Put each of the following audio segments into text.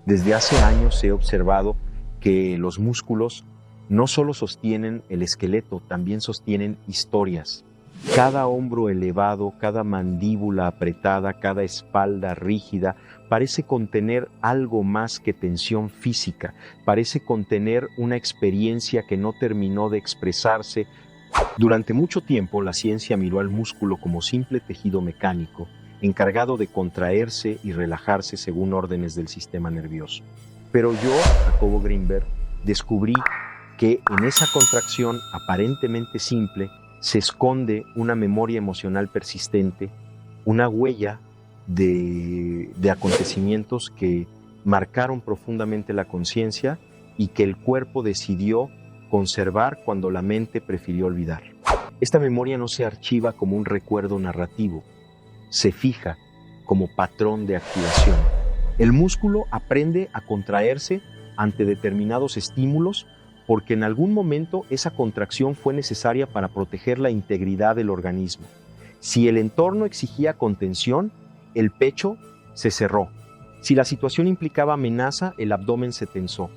Desde hace años he observado que los músculos no solo sostienen el esqueleto, también sostienen historias. Cada hombro elevado, cada mandíbula apretada, cada espalda rígida, parece contener algo más que tensión física, parece contener una experiencia que no terminó de expresarse. Durante mucho tiempo, la ciencia miró al músculo como simple tejido mecánico, encargado de contraerse y relajarse según órdenes del sistema nervioso. Pero yo, Jacobo Grinberg, descubrí que en esa contracción aparentemente simple se esconde una memoria emocional persistente, una huella de acontecimientos que marcaron profundamente la conciencia y que el cuerpo decidió conservar cuando la mente prefirió olvidar. Esta memoria no se archiva como un recuerdo narrativo, se fija como patrón de activación. El músculo aprende a contraerse ante determinados estímulos porque en algún momento esa contracción fue necesaria para proteger la integridad del organismo. Si el entorno exigía contención, el pecho se cerró. Si la situación implicaba amenaza, el abdomen se tensó.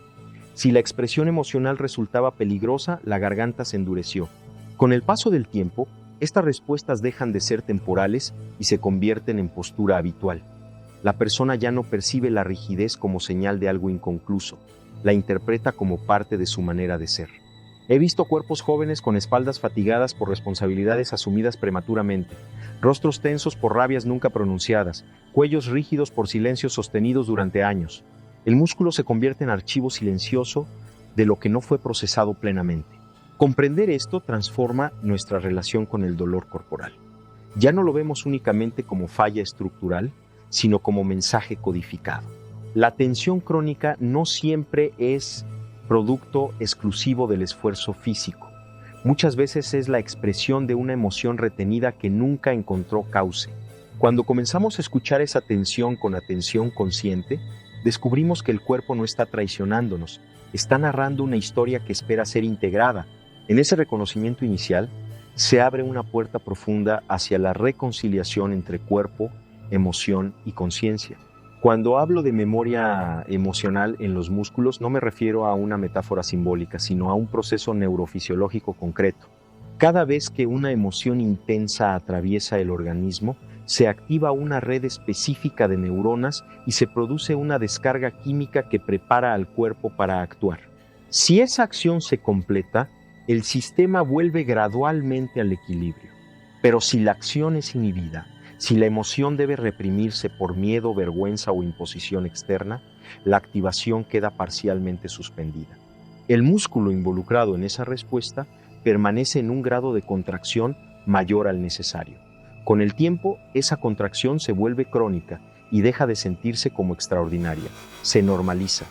Si la expresión emocional resultaba peligrosa, la garganta se endureció. Con el paso del tiempo, estas respuestas dejan de ser temporales y se convierten en postura habitual. La persona ya no percibe la rigidez como señal de algo inconcluso, la interpreta como parte de su manera de ser. He visto cuerpos jóvenes con espaldas fatigadas por responsabilidades asumidas prematuramente, rostros tensos por rabias nunca pronunciadas, cuellos rígidos por silencios sostenidos durante años. El músculo se convierte en archivo silencioso de lo que no fue procesado plenamente. Comprender esto transforma nuestra relación con el dolor corporal. Ya no lo vemos únicamente como falla estructural, sino como mensaje codificado. La tensión crónica no siempre es producto exclusivo del esfuerzo físico. Muchas veces es la expresión de una emoción retenida que nunca encontró cauce. Cuando comenzamos a escuchar esa tensión con atención consciente, descubrimos que el cuerpo no está traicionándonos, está narrando una historia que espera ser integrada. En ese reconocimiento inicial, se abre una puerta profunda hacia la reconciliación entre cuerpo, emoción y conciencia. Cuando hablo de memoria emocional en los músculos, no me refiero a una metáfora simbólica, sino a un proceso neurofisiológico concreto. Cada vez que una emoción intensa atraviesa el organismo, se activa una red específica de neuronas y se produce una descarga química que prepara al cuerpo para actuar. Si esa acción se completa, el sistema vuelve gradualmente al equilibrio. Pero si la acción es inhibida, si la emoción debe reprimirse por miedo, vergüenza o imposición externa, la activación queda parcialmente suspendida. El músculo involucrado en esa respuesta permanece en un grado de contracción mayor al necesario. Con el tiempo, esa contracción se vuelve crónica y deja de sentirse como extraordinaria. Se normaliza.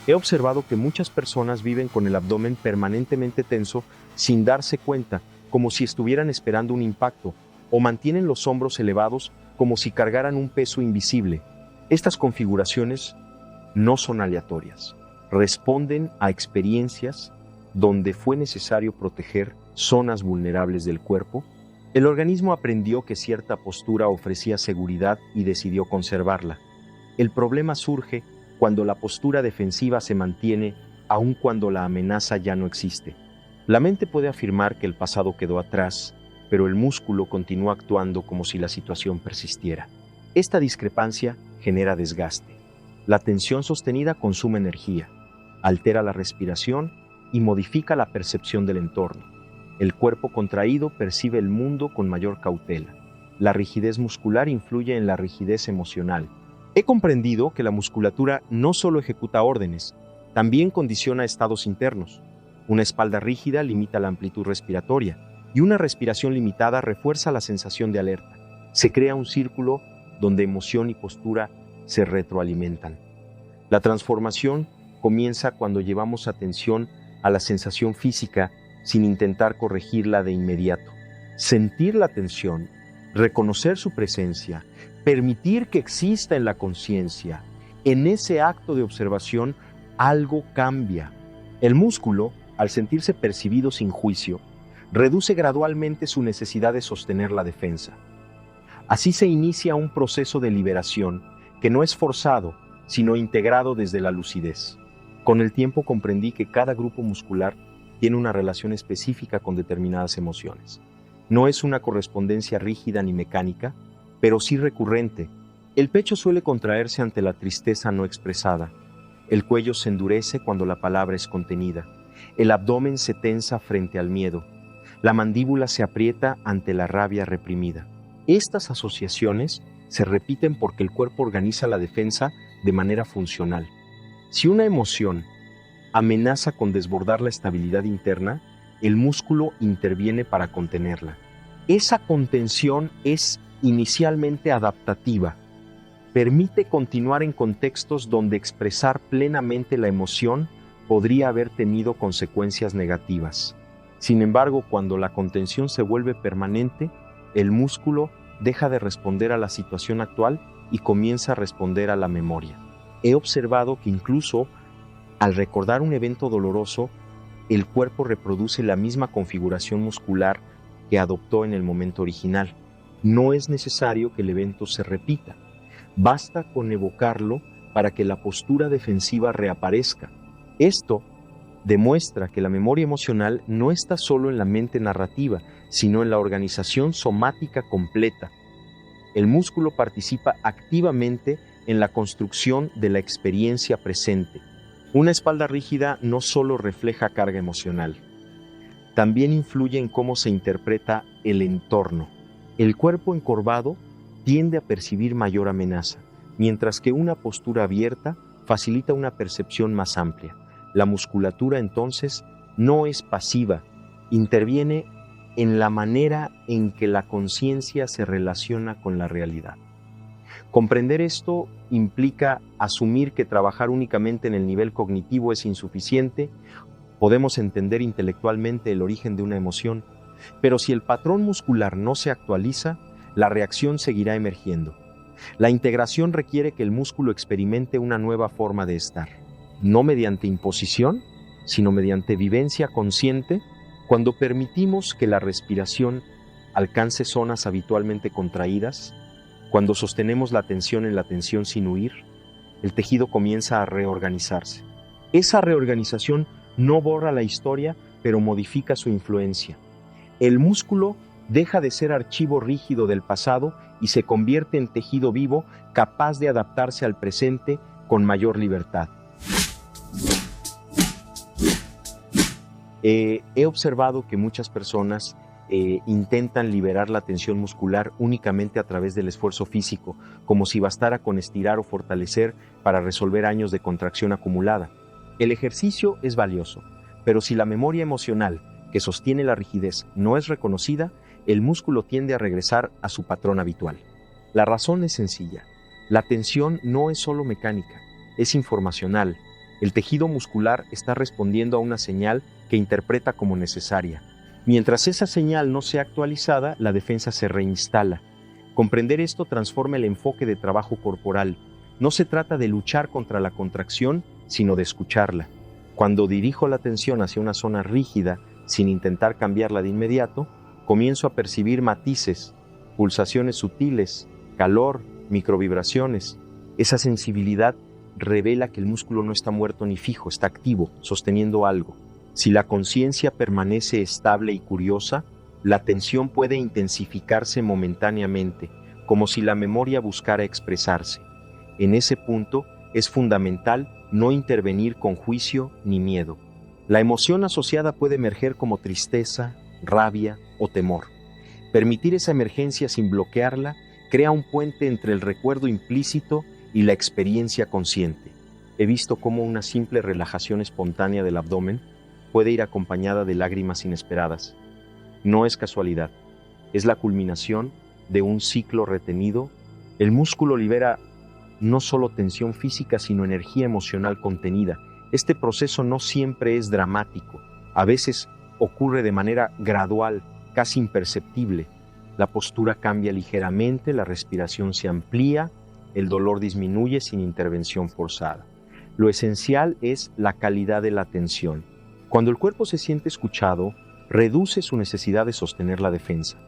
He observado que muchas personas viven con el abdomen permanentemente tenso sin darse cuenta, como si estuvieran esperando un impacto, o mantienen los hombros elevados como si cargaran un peso invisible. Estas configuraciones no son aleatorias, responden a experiencias donde fue necesario proteger zonas vulnerables del cuerpo. El organismo aprendió que cierta postura ofrecía seguridad y decidió conservarla. El problema surge cuando la postura defensiva se mantiene aun cuando la amenaza ya no existe. La mente puede afirmar que el pasado quedó atrás, pero el músculo continúa actuando como si la situación persistiera. Esta discrepancia genera desgaste. La tensión sostenida consume energía, altera la respiración y modifica la percepción del entorno. El cuerpo contraído percibe el mundo con mayor cautela. La rigidez muscular influye en la rigidez emocional. He comprendido que la musculatura no solo ejecuta órdenes, también condiciona estados internos. Una espalda rígida limita la amplitud respiratoria, y una respiración limitada refuerza la sensación de alerta. Se crea un círculo donde emoción y postura se retroalimentan. La transformación comienza cuando llevamos atención a la sensación física sin intentar corregirla de inmediato. Sentir la tensión, reconocer su presencia, permitir que exista en la conciencia. En ese acto de observación, algo cambia. El músculo, al sentirse percibido sin juicio, reduce gradualmente su necesidad de sostener la defensa. Así se inicia un proceso de liberación que no es forzado, sino integrado desde la lucidez. Con el tiempo comprendí que cada grupo muscular tiene una relación específica con determinadas emociones. No es una correspondencia rígida ni mecánica, pero sí recurrente. El pecho suele contraerse ante la tristeza no expresada. El cuello se endurece cuando la palabra es contenida. El abdomen se tensa frente al miedo. La mandíbula se aprieta ante la rabia reprimida. Estas asociaciones se repiten porque el cuerpo organiza la defensa de manera funcional. Si una emoción amenaza con desbordar la estabilidad interna, el músculo interviene para contenerla. Esa contención es inicialmente adaptativa. Permite continuar en contextos donde expresar plenamente la emoción podría haber tenido consecuencias negativas. Sin embargo, cuando la contención se vuelve permanente, el músculo deja de responder a la situación actual y comienza a responder a la memoria. He observado que incluso al recordar un evento doloroso, el cuerpo reproduce la misma configuración muscular que adoptó en el momento original. No es necesario que el evento se repita. Basta con evocarlo para que la postura defensiva reaparezca. Esto demuestra que la memoria emocional no está solo en la mente narrativa, sino en la organización somática completa. El músculo participa activamente en la construcción de la experiencia presente. Una espalda rígida no solo refleja carga emocional, también influye en cómo se interpreta el entorno. El cuerpo encorvado tiende a percibir mayor amenaza, mientras que una postura abierta facilita una percepción más amplia. La musculatura entonces no es pasiva, interviene en la manera en que la conciencia se relaciona con la realidad. Comprender esto implica asumir que trabajar únicamente en el nivel cognitivo es insuficiente. Podemos entender intelectualmente el origen de una emoción, pero si el patrón muscular no se actualiza, la reacción seguirá emergiendo. La integración requiere que el músculo experimente una nueva forma de estar, no mediante imposición, sino mediante vivencia consciente. Cuando permitimos que la respiración alcance zonas habitualmente contraídas, cuando sostenemos la atención en la tensión sin huir, el tejido comienza a reorganizarse. Esa reorganización no borra la historia, pero modifica su influencia. El músculo deja de ser archivo rígido del pasado y se convierte en tejido vivo capaz de adaptarse al presente con mayor libertad. He observado que muchas personas intentan liberar la tensión muscular únicamente a través del esfuerzo físico, como si bastara con estirar o fortalecer para resolver años de contracción acumulada. El ejercicio es valioso, pero si la memoria emocional que sostiene la rigidez no es reconocida, el músculo tiende a regresar a su patrón habitual. La razón es sencilla. La tensión no es solo mecánica, es informacional. El tejido muscular está respondiendo a una señal que interpreta como necesaria. Mientras esa señal no sea actualizada, la defensa se reinstala. Comprender esto transforma el enfoque de trabajo corporal. No se trata de luchar contra la contracción, sino de escucharla. Cuando dirijo la atención hacia una zona rígida, sin intentar cambiarla de inmediato, comienzo a percibir matices, pulsaciones sutiles, calor, microvibraciones. Esa sensibilidad revela que el músculo no está muerto ni fijo, está activo, sosteniendo algo. Si la conciencia permanece estable y curiosa, la tensión puede intensificarse momentáneamente, como si la memoria buscara expresarse. En ese punto, es fundamental no intervenir con juicio ni miedo. La emoción asociada puede emerger como tristeza, rabia o temor. Permitir esa emergencia sin bloquearla crea un puente entre el recuerdo implícito y la experiencia consciente. He visto cómo una simple relajación espontánea del abdomen puede ir acompañada de lágrimas inesperadas. No es casualidad, es la culminación de un ciclo retenido. El músculo libera no solo tensión física, sino energía emocional contenida. Este proceso no siempre es dramático, a veces ocurre de manera gradual, casi imperceptible. La postura cambia ligeramente, la respiración se amplía, el dolor disminuye sin intervención forzada. Lo esencial es la calidad de la atención. Cuando el cuerpo se siente escuchado, reduce su necesidad de sostener la defensa.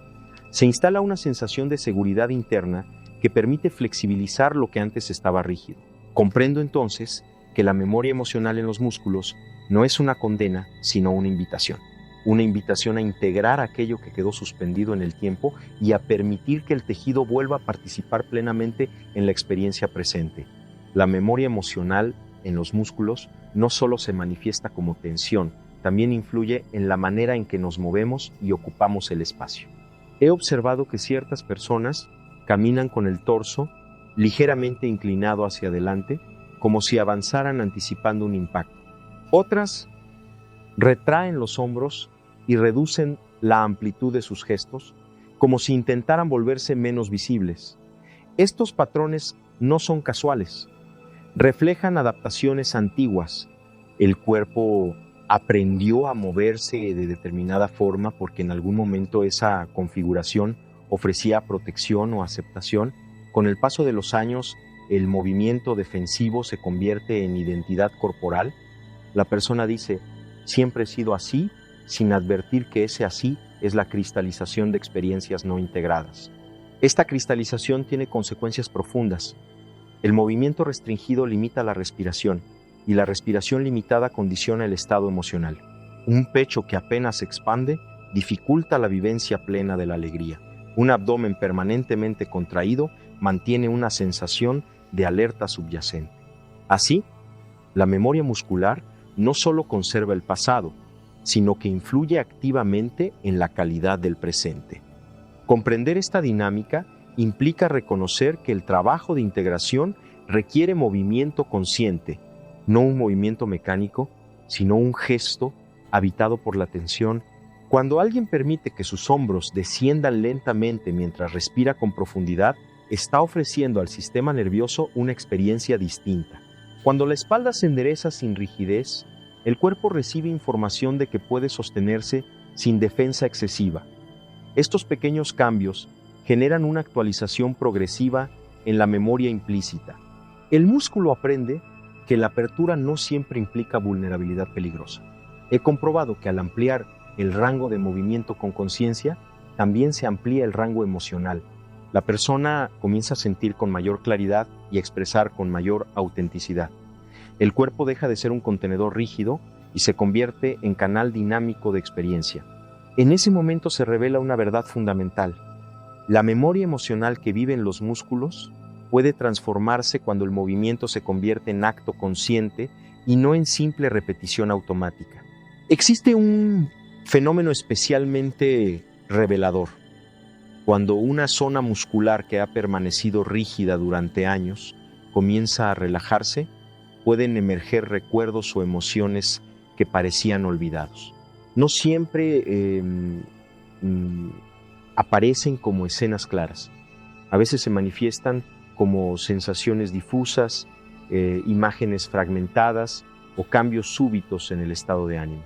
Se instala una sensación de seguridad interna que permite flexibilizar lo que antes estaba rígido. Comprendo entonces que la memoria emocional en los músculos no es una condena, sino una invitación a integrar aquello que quedó suspendido en el tiempo y a permitir que el tejido vuelva a participar plenamente en la experiencia presente. La memoria emocional en los músculos no solo se manifiesta como tensión, también influye en la manera en que nos movemos y ocupamos el espacio. He observado que ciertas personas caminan con el torso ligeramente inclinado hacia adelante, como si avanzaran anticipando un impacto. Otras retraen los hombros y reducen la amplitud de sus gestos, como si intentaran volverse menos visibles. Estos patrones no son casuales, reflejan adaptaciones antiguas. El cuerpo aprendió a moverse de determinada forma porque en algún momento esa configuración ofrecía protección o aceptación. Con el paso de los años, el movimiento defensivo se convierte en identidad corporal. La persona dice, siempre he sido así, sin advertir que ese así es la cristalización de experiencias no integradas. Esta cristalización tiene consecuencias profundas. El movimiento restringido limita la respiración y la respiración limitada condiciona el estado emocional. Un pecho que apenas se expande dificulta la vivencia plena de la alegría. Un abdomen permanentemente contraído mantiene una sensación de alerta subyacente. Así, la memoria muscular no solo conserva el pasado, sino que influye activamente en la calidad del presente. Comprender esta dinámica implica reconocer que el trabajo de integración requiere movimiento consciente, no un movimiento mecánico, sino un gesto habitado por la atención. Cuando alguien permite que sus hombros desciendan lentamente mientras respira con profundidad, está ofreciendo al sistema nervioso una experiencia distinta. Cuando la espalda se endereza sin rigidez, el cuerpo recibe información de que puede sostenerse sin defensa excesiva. Estos pequeños cambios generan una actualización progresiva en la memoria implícita. El músculo aprende que la apertura no siempre implica vulnerabilidad peligrosa. He comprobado que al ampliar el rango de movimiento con conciencia, también se amplía el rango emocional. La persona comienza a sentir con mayor claridad y expresar con mayor autenticidad. El cuerpo deja de ser un contenedor rígido y se convierte en canal dinámico de experiencia. En ese momento se revela una verdad fundamental. La memoria emocional que vive en los músculos puede transformarse cuando el movimiento se convierte en acto consciente y no en simple repetición automática. Existe un fenómeno especialmente revelador. Cuando una zona muscular que ha permanecido rígida durante años comienza a relajarse, pueden emerger recuerdos o emociones que parecían olvidados. No siempre aparecen como escenas claras. A veces se manifiestan como sensaciones difusas, imágenes fragmentadas o cambios súbitos en el estado de ánimo.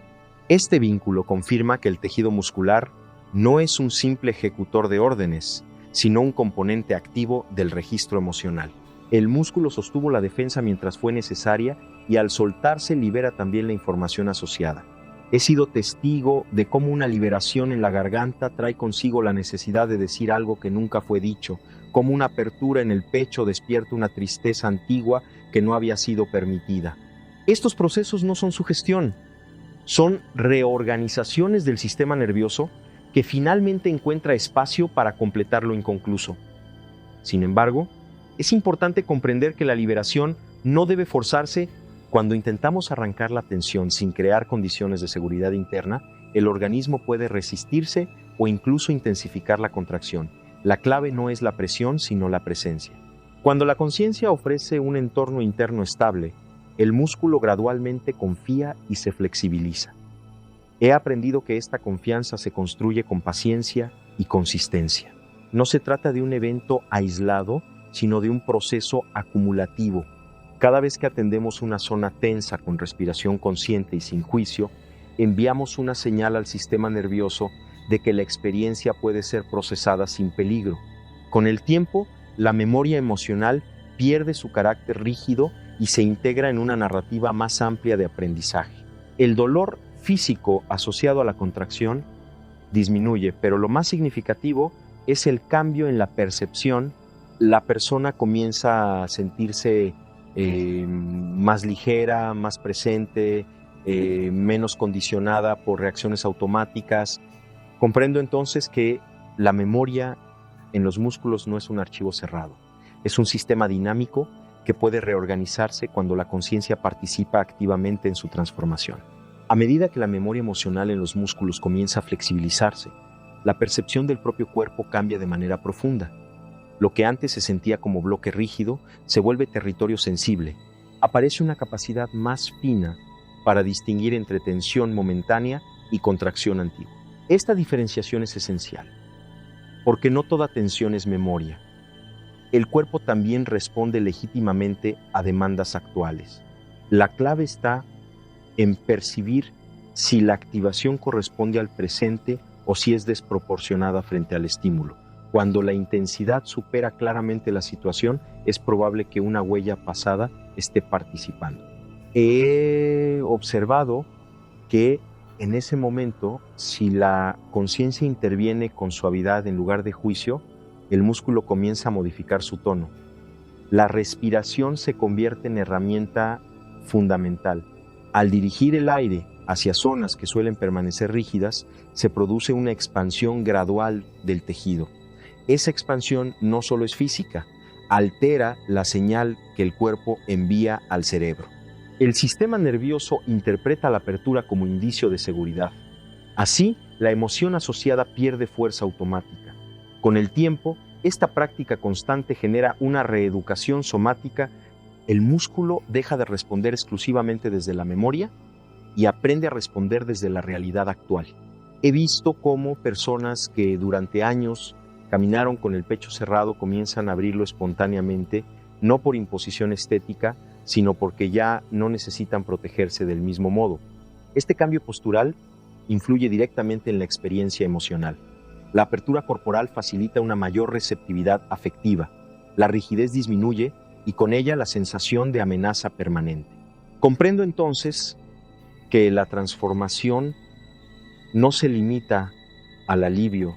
Este vínculo confirma que el tejido muscular no es un simple ejecutor de órdenes, sino un componente activo del registro emocional. El músculo sostuvo la defensa mientras fue necesaria y al soltarse libera también la información asociada. He sido testigo de cómo una liberación en la garganta trae consigo la necesidad de decir algo que nunca fue dicho, cómo una apertura en el pecho despierta una tristeza antigua que no había sido permitida. Estos procesos no son sugestión, son reorganizaciones del sistema nervioso que finalmente encuentra espacio para completar lo inconcluso. Sin embargo, es importante comprender que la liberación no debe forzarse. Cuando intentamos arrancar la tensión sin crear condiciones de seguridad interna, el organismo puede resistirse o incluso intensificar la contracción. La clave no es la presión, sino la presencia. Cuando la conciencia ofrece un entorno interno estable, el músculo gradualmente confía y se flexibiliza. He aprendido que esta confianza se construye con paciencia y consistencia. No se trata de un evento aislado, sino de un proceso acumulativo. Cada vez que atendemos una zona tensa con respiración consciente y sin juicio, enviamos una señal al sistema nervioso de que la experiencia puede ser procesada sin peligro. Con el tiempo, la memoria emocional pierde su carácter rígido y se integra en una narrativa más amplia de aprendizaje. El dolor físico asociado a la contracción disminuye, pero lo más significativo es el cambio en la percepción. La persona comienza a sentirse más ligera, más presente, menos condicionada por reacciones automáticas. Comprendo entonces que la memoria en los músculos no es un archivo cerrado, es un sistema dinámico que puede reorganizarse cuando la conciencia participa activamente en su transformación. A medida que la memoria emocional en los músculos comienza a flexibilizarse, la percepción del propio cuerpo cambia de manera profunda. Lo que antes se sentía como bloque rígido se vuelve territorio sensible. Aparece una capacidad más fina para distinguir entre tensión momentánea y contracción antigua. Esta diferenciación es esencial, porque no toda tensión es memoria. El cuerpo también responde legítimamente a demandas actuales. La clave está en percibir si la activación corresponde al presente o si es desproporcionada frente al estímulo. Cuando la intensidad supera claramente la situación, es probable que una huella pasada esté participando. He observado que en ese momento, si la conciencia interviene con suavidad en lugar de juicio, el músculo comienza a modificar su tono. La respiración se convierte en herramienta fundamental. Al dirigir el aire hacia zonas que suelen permanecer rígidas, se produce una expansión gradual del tejido. Esa expansión no solo es física, altera la señal que el cuerpo envía al cerebro. El sistema nervioso interpreta la apertura como indicio de seguridad. Así, la emoción asociada pierde fuerza automática. Con el tiempo, esta práctica constante genera una reeducación somática. El músculo deja de responder exclusivamente desde la memoria y aprende a responder desde la realidad actual. He visto cómo personas que durante años caminaron con el pecho cerrado comienzan a abrirlo espontáneamente, no por imposición estética, sino porque ya no necesitan protegerse del mismo modo. Este cambio postural influye directamente en la experiencia emocional. La apertura corporal facilita una mayor receptividad afectiva. La rigidez disminuye y con ella la sensación de amenaza permanente. Comprendo entonces que la transformación no se limita al alivio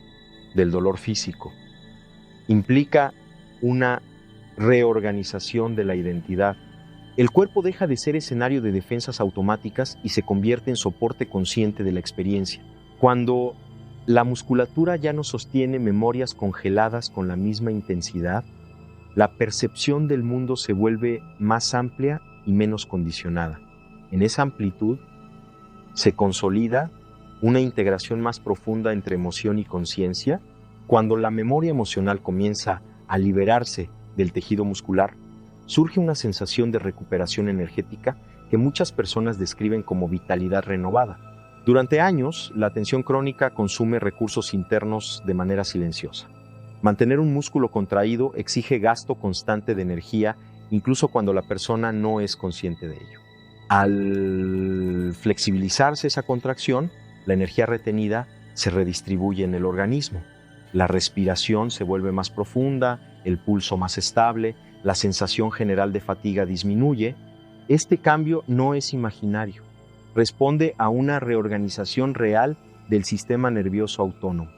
del dolor físico. Implica una reorganización de la identidad. El cuerpo deja de ser escenario de defensas automáticas y se convierte en soporte consciente de la experiencia. Cuando la musculatura ya no sostiene memorias congeladas con la misma intensidad, la percepción del mundo se vuelve más amplia y menos condicionada. En esa amplitud se consolida una integración más profunda entre emoción y conciencia. Cuando la memoria emocional comienza a liberarse del tejido muscular, surge una sensación de recuperación energética que muchas personas describen como vitalidad renovada. Durante años, la tensión crónica consume recursos internos de manera silenciosa. Mantener un músculo contraído exige gasto constante de energía, incluso cuando la persona no es consciente de ello. Al flexibilizarse esa contracción, la energía retenida se redistribuye en el organismo. La respiración se vuelve más profunda, el pulso más estable, la sensación general de fatiga disminuye. Este cambio no es imaginario. Responde a una reorganización real del sistema nervioso autónomo.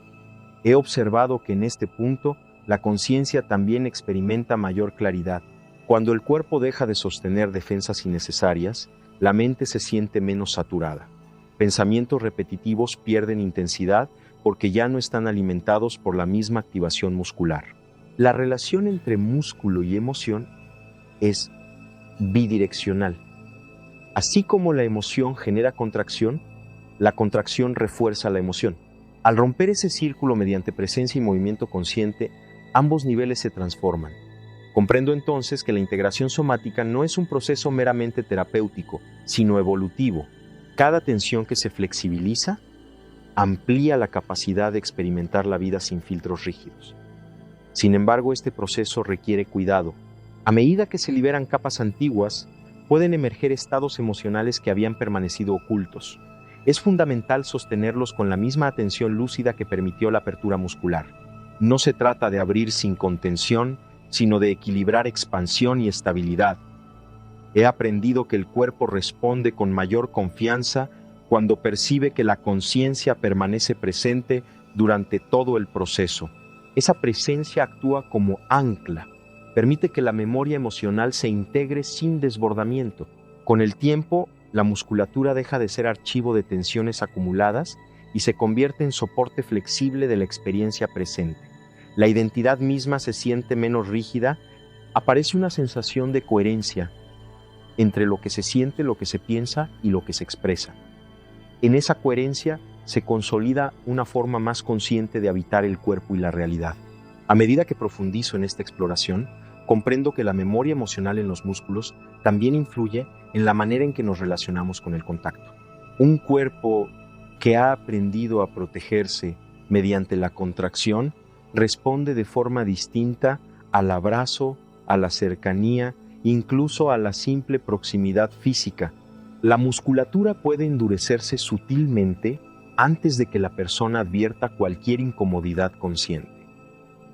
He observado que en este punto la conciencia también experimenta mayor claridad. Cuando el cuerpo deja de sostener defensas innecesarias, la mente se siente menos saturada. Pensamientos repetitivos pierden intensidad porque ya no están alimentados por la misma activación muscular. La relación entre músculo y emoción es bidireccional. Así como la emoción genera contracción, la contracción refuerza la emoción. Al romper ese círculo mediante presencia y movimiento consciente, ambos niveles se transforman. Comprendo entonces que la integración somática no es un proceso meramente terapéutico, sino evolutivo. Cada tensión que se flexibiliza amplía la capacidad de experimentar la vida sin filtros rígidos. Sin embargo, este proceso requiere cuidado. A medida que se liberan capas antiguas, pueden emerger estados emocionales que habían permanecido ocultos. Es fundamental sostenerlos con la misma atención lúcida que permitió la apertura muscular. No se trata de abrir sin contención, sino de equilibrar expansión y estabilidad. He aprendido que el cuerpo responde con mayor confianza cuando percibe que la conciencia permanece presente durante todo el proceso. Esa presencia actúa como ancla, Permite que la memoria emocional se integre sin desbordamiento. Con el tiempo, la musculatura deja de ser archivo de tensiones acumuladas y se convierte en soporte flexible de la experiencia presente. La identidad misma se siente menos rígida, aparece una sensación de coherencia entre lo que se siente, lo que se piensa y lo que se expresa. En esa coherencia se consolida una forma más consciente de habitar el cuerpo y la realidad. A medida que profundizo en esta exploración, comprendo que la memoria emocional en los músculos también influye en la manera en que nos relacionamos con el contacto. Un cuerpo que ha aprendido a protegerse mediante la contracción responde de forma distinta al abrazo, a la cercanía, incluso a la simple proximidad física. La musculatura puede endurecerse sutilmente antes de que la persona advierta cualquier incomodidad consciente.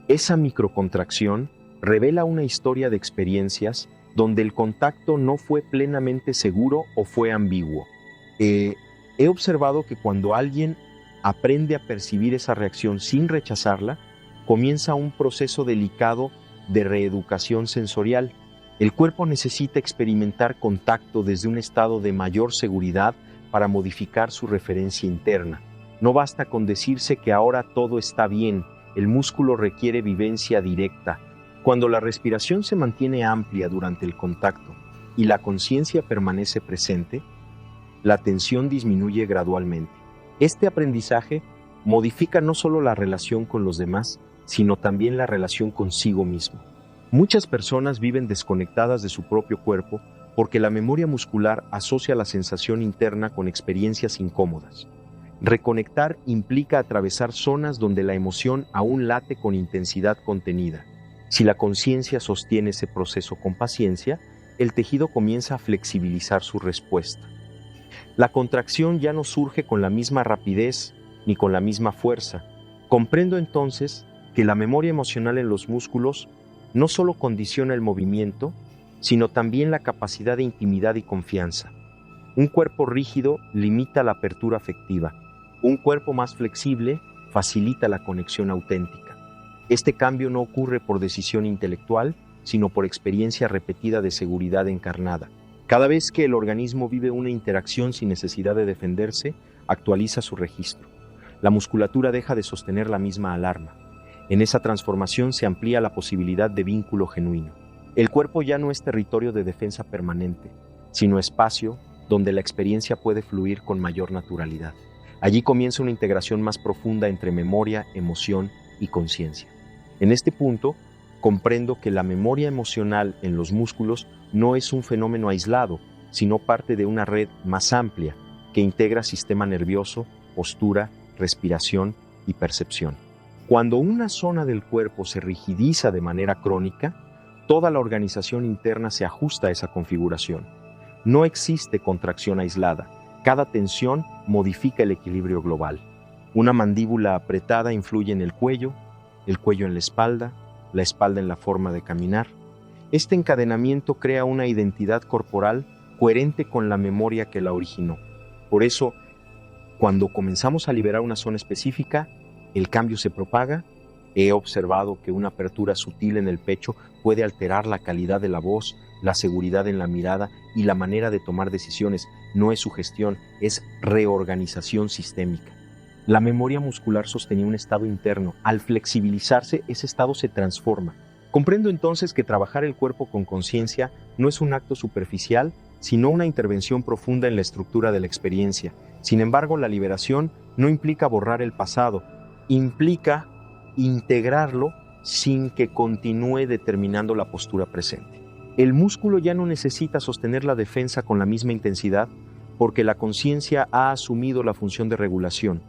Esa microcontracción revela una historia de experiencias donde el contacto no fue plenamente seguro o fue ambiguo. He observado que cuando alguien aprende a percibir esa reacción sin rechazarla, comienza un proceso delicado de reeducación sensorial. El cuerpo necesita experimentar contacto desde un estado de mayor seguridad para modificar su referencia interna. No basta con decirse que ahora todo está bien, el músculo requiere vivencia directa. Cuando la respiración se mantiene amplia durante el contacto y la conciencia permanece presente, la tensión disminuye gradualmente. Este aprendizaje modifica no solo la relación con los demás, sino también la relación consigo mismo. Muchas personas viven desconectadas de su propio cuerpo porque la memoria muscular asocia la sensación interna con experiencias incómodas. Reconectar implica atravesar zonas donde la emoción aún late con intensidad contenida. Si la conciencia sostiene ese proceso con paciencia, el tejido comienza a flexibilizar su respuesta. La contracción ya no surge con la misma rapidez ni con la misma fuerza. Comprendo entonces que la memoria emocional en los músculos no solo condiciona el movimiento, sino también la capacidad de intimidad y confianza. Un cuerpo rígido limita la apertura afectiva. Un cuerpo más flexible facilita la conexión auténtica. Este cambio no ocurre por decisión intelectual, sino por experiencia repetida de seguridad encarnada. Cada vez que el organismo vive una interacción sin necesidad de defenderse, actualiza su registro. La musculatura deja de sostener la misma alarma. En esa transformación se amplía la posibilidad de vínculo genuino. El cuerpo ya no es territorio de defensa permanente, sino espacio donde la experiencia puede fluir con mayor naturalidad. Allí comienza una integración más profunda entre memoria, emoción y conciencia. En este punto, comprendo que la memoria emocional en los músculos no es un fenómeno aislado, sino parte de una red más amplia que integra sistema nervioso, postura, respiración y percepción. Cuando una zona del cuerpo se rigidiza de manera crónica, toda la organización interna se ajusta a esa configuración. No existe contracción aislada. Cada tensión modifica el equilibrio global. Una mandíbula apretada influye en el cuello en la espalda en la forma de caminar. Este encadenamiento crea una identidad corporal coherente con la memoria que la originó. Por eso, cuando comenzamos a liberar una zona específica, el cambio se propaga. He observado que una apertura sutil en el pecho puede alterar la calidad de la voz, la seguridad en la mirada y la manera de tomar decisiones. No es sugestión, es reorganización sistémica. La memoria muscular sostenía un estado interno. Al flexibilizarse, ese estado se transforma. Comprendo entonces que trabajar el cuerpo con conciencia no es un acto superficial, sino una intervención profunda en la estructura de la experiencia. Sin embargo, la liberación no implica borrar el pasado, implica integrarlo sin que continúe determinando la postura presente. El músculo ya no necesita sostener la defensa con la misma intensidad porque la conciencia ha asumido la función de regulación.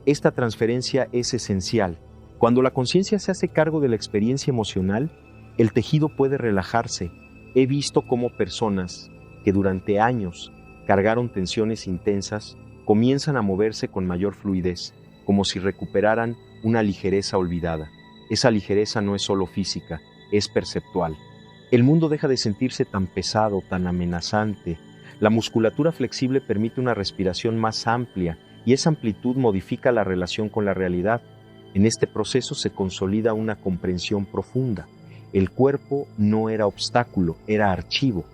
Esta transferencia es esencial. Cuando la conciencia se hace cargo de la experiencia emocional, el tejido puede relajarse. He visto cómo personas que durante años cargaron tensiones intensas comienzan a moverse con mayor fluidez, como si recuperaran una ligereza olvidada. Esa ligereza no es solo física, es perceptual. El mundo deja de sentirse tan pesado, tan amenazante. La musculatura flexible permite una respiración más amplia y esa amplitud modifica la relación con la realidad. En este proceso se consolida una comprensión profunda. El cuerpo no era obstáculo, era archivo.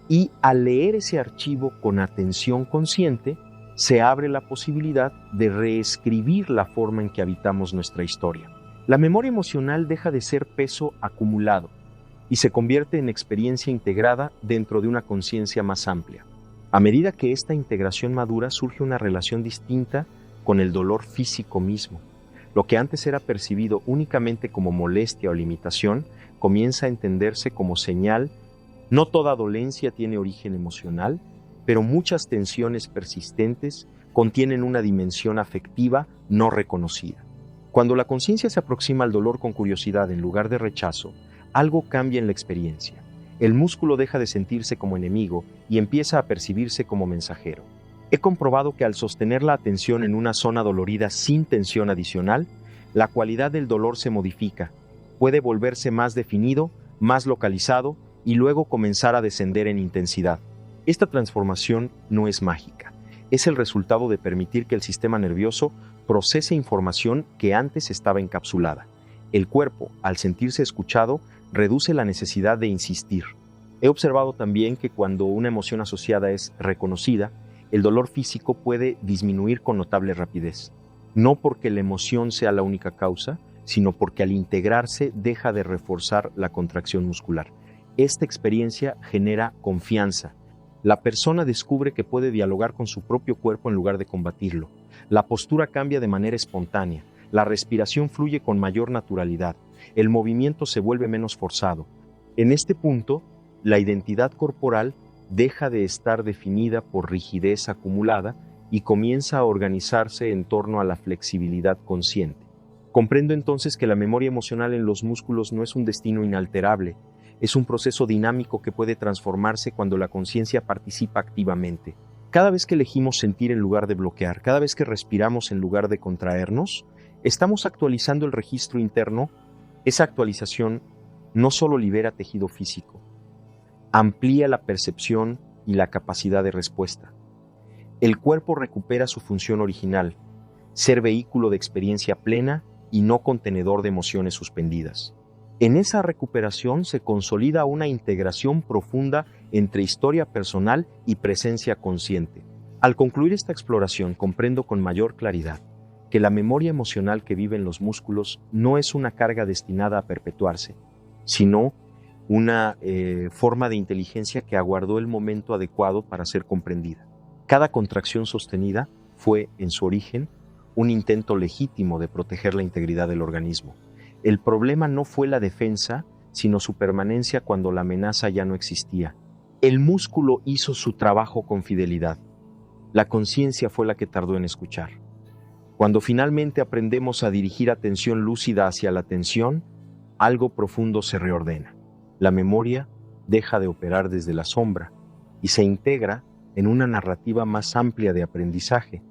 Y al leer ese archivo con atención consciente, se abre la posibilidad de reescribir la forma en que habitamos nuestra historia. La memoria emocional deja de ser peso acumulado y se convierte en experiencia integrada dentro de una conciencia más amplia. A medida que esta integración madura, surge una relación distinta con el dolor físico mismo. Lo que antes era percibido únicamente como molestia o limitación, comienza a entenderse como señal. No toda dolencia tiene origen emocional, pero muchas tensiones persistentes contienen una dimensión afectiva no reconocida. Cuando la conciencia se aproxima al dolor con curiosidad en lugar de rechazo, algo cambia en la experiencia. El músculo deja de sentirse como enemigo y empieza a percibirse como mensajero. He comprobado que al sostener la atención en una zona dolorida sin tensión adicional, la cualidad del dolor se modifica, puede volverse más definido, más localizado y luego comenzar a descender en intensidad. Esta transformación no es mágica, es el resultado de permitir que el sistema nervioso procese información que antes estaba encapsulada. El cuerpo, al sentirse escuchado, reduce la necesidad de insistir. He observado también que cuando una emoción asociada es reconocida, el dolor físico puede disminuir con notable rapidez. No porque la emoción sea la única causa, sino porque al integrarse deja de reforzar la contracción muscular. Esta experiencia genera confianza. La persona descubre que puede dialogar con su propio cuerpo en lugar de combatirlo. La postura cambia de manera espontánea. La respiración fluye con mayor naturalidad. El movimiento se vuelve menos forzado. En este punto, la identidad corporal deja de estar definida por rigidez acumulada y comienza a organizarse en torno a la flexibilidad consciente. Comprendo entonces que la memoria emocional en los músculos no es un destino inalterable, es un proceso dinámico que puede transformarse cuando la conciencia participa activamente. Cada vez que elegimos sentir en lugar de bloquear, cada vez que respiramos en lugar de contraernos, estamos actualizando el registro interno. Esa actualización no solo libera tejido físico, amplía la percepción y la capacidad de respuesta. El cuerpo recupera su función original, ser vehículo de experiencia plena y no contenedor de emociones suspendidas. En esa recuperación se consolida una integración profunda entre historia personal y presencia consciente. Al concluir esta exploración, comprendo con mayor claridad que la memoria emocional que vive en los músculos no es una carga destinada a perpetuarse, sino una forma de inteligencia que aguardó el momento adecuado para ser comprendida. Cada contracción sostenida fue, en su origen, un intento legítimo de proteger la integridad del organismo. El problema no fue la defensa, sino su permanencia cuando la amenaza ya no existía. El músculo hizo su trabajo con fidelidad. La conciencia fue la que tardó en escuchar. Cuando finalmente aprendemos a dirigir atención lúcida hacia la tensión, algo profundo se reordena. La memoria deja de operar desde la sombra y se integra en una narrativa más amplia de aprendizaje.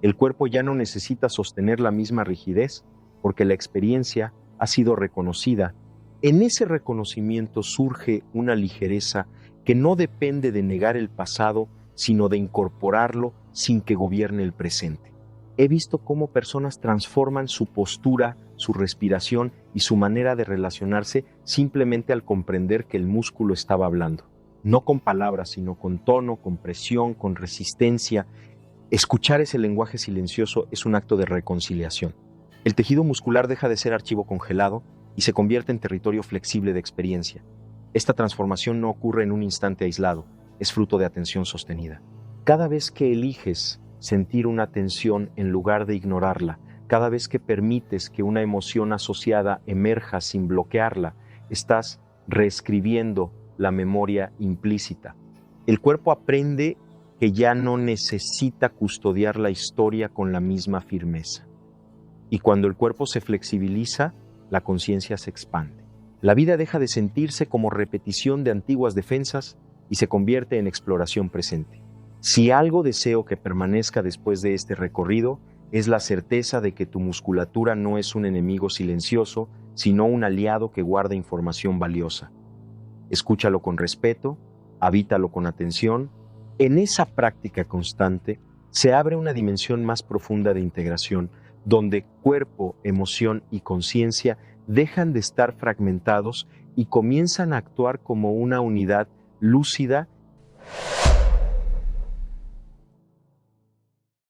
El cuerpo ya no necesita sostener la misma rigidez porque la experiencia ha sido reconocida. En ese reconocimiento surge una ligereza que no depende de negar el pasado, sino de incorporarlo sin que gobierne el presente. He visto cómo personas transforman su postura, su respiración y su manera de relacionarse simplemente al comprender que el músculo estaba hablando. No con palabras, sino con tono, con presión, con resistencia. Escuchar ese lenguaje silencioso es un acto de reconciliación. El tejido muscular deja de ser archivo congelado y se convierte en territorio flexible de experiencia. Esta transformación no ocurre en un instante aislado, es fruto de atención sostenida. Cada vez que eliges sentir una tensión en lugar de ignorarla, cada vez que permites que una emoción asociada emerja sin bloquearla, estás reescribiendo la memoria implícita. El cuerpo aprende que ya no necesita custodiar la historia con la misma firmeza. Y cuando el cuerpo se flexibiliza, la conciencia se expande. La vida deja de sentirse como repetición de antiguas defensas y se convierte en exploración presente. Si algo deseo que permanezca después de este recorrido, es la certeza de que tu musculatura no es un enemigo silencioso, sino un aliado que guarda información valiosa. Escúchalo con respeto, habítalo con atención. En esa práctica constante se abre una dimensión más profunda de integración, donde cuerpo, emoción y conciencia dejan de estar fragmentados y comienzan a actuar como una unidad lúcida